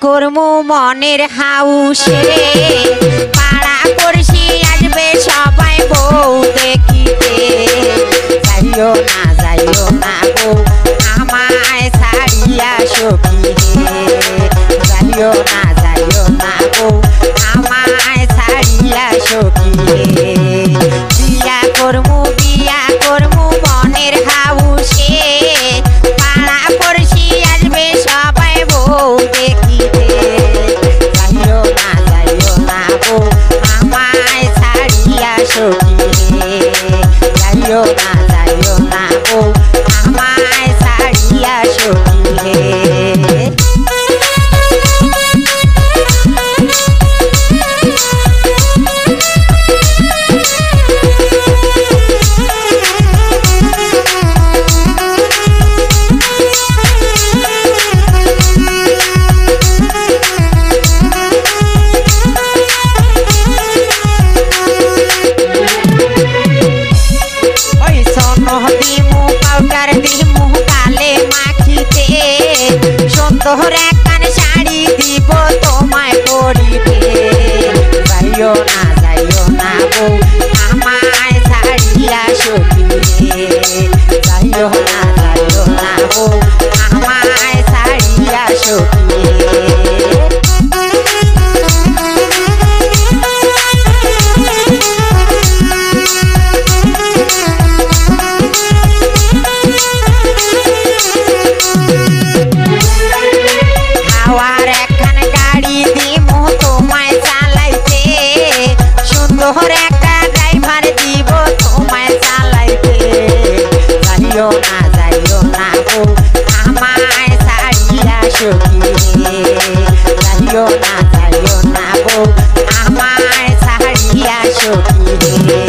করমু মনের হাউসে পাড়া পড়শি আসবে সবাই বউ দেখিতে। যাইও না গো আমায় ছাড়িয়া সখী হে, যাইও না গো আমায় ছাড়িয়া সখী হে। বিয়া করমু মনের হাউসে পাড়া পড়শি আসবে সবাই বউ দেখিতে। যাইও না গো আমায় ছাড়িয়া সখী হে, যাইও না গো আমায় ছাড়িয়া সখী হে। সুন্দর একখান শাড়ি দিব তোমায় পরিতে। যাইও না গো আমায় ছাড়িয়া সখী হে, যাইও না গো আমায় ছাড়িয়া সখী হে। হাওয়ার একখান গাড়ি দিমু তোমায় চালাইতে, সুন্দর একটা ড্রাইভার দিব তোমায় চালাইতে। যাইও না গো আমায় ছাড়িয়া সখী হে, যাইও না গো আমায় ছাড়িয়া সখী হে।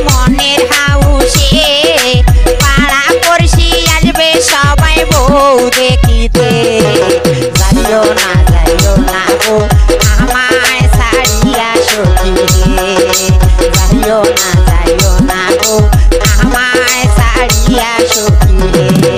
মনের হাউসে পাড়া পড়শি আসবে সবাই বউ দেখিতে। যাইও না গো আমায় ছাড়িয়া সখী হে, যাইও না গো আমায় ছাড়িয়া সখী হে।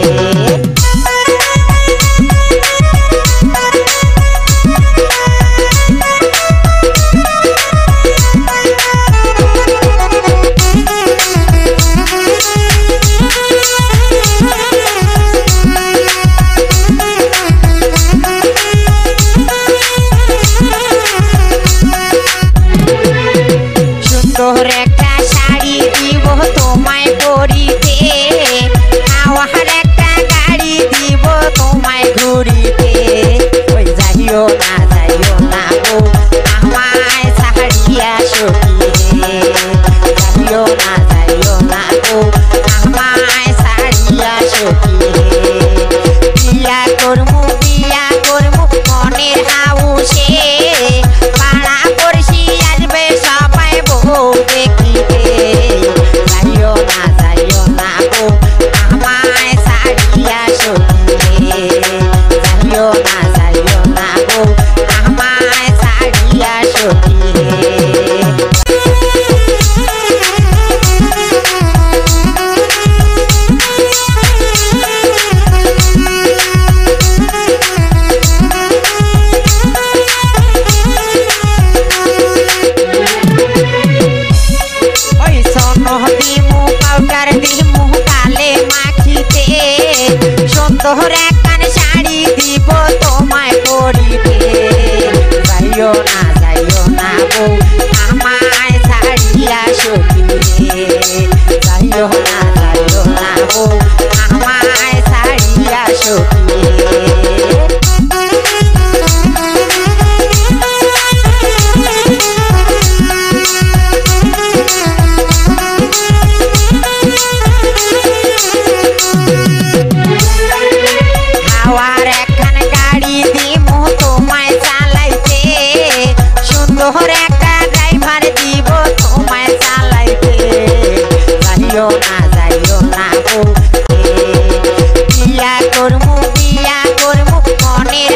সুন্দর একটা শাড়ি দিব তোমায় পরিতে, হাওয়ার একটা গাড়ি দিব তোমায় ঘুরিতে। ওই যাইও না গো আমায় ছাড়িয়া সখী হে, যাইও না গো আমায় ছাড়িয়া সখী হে। বিয়া করমু মনের হাউসে পাড়া পড়শি আসবে সবাই বউ দেখ মনের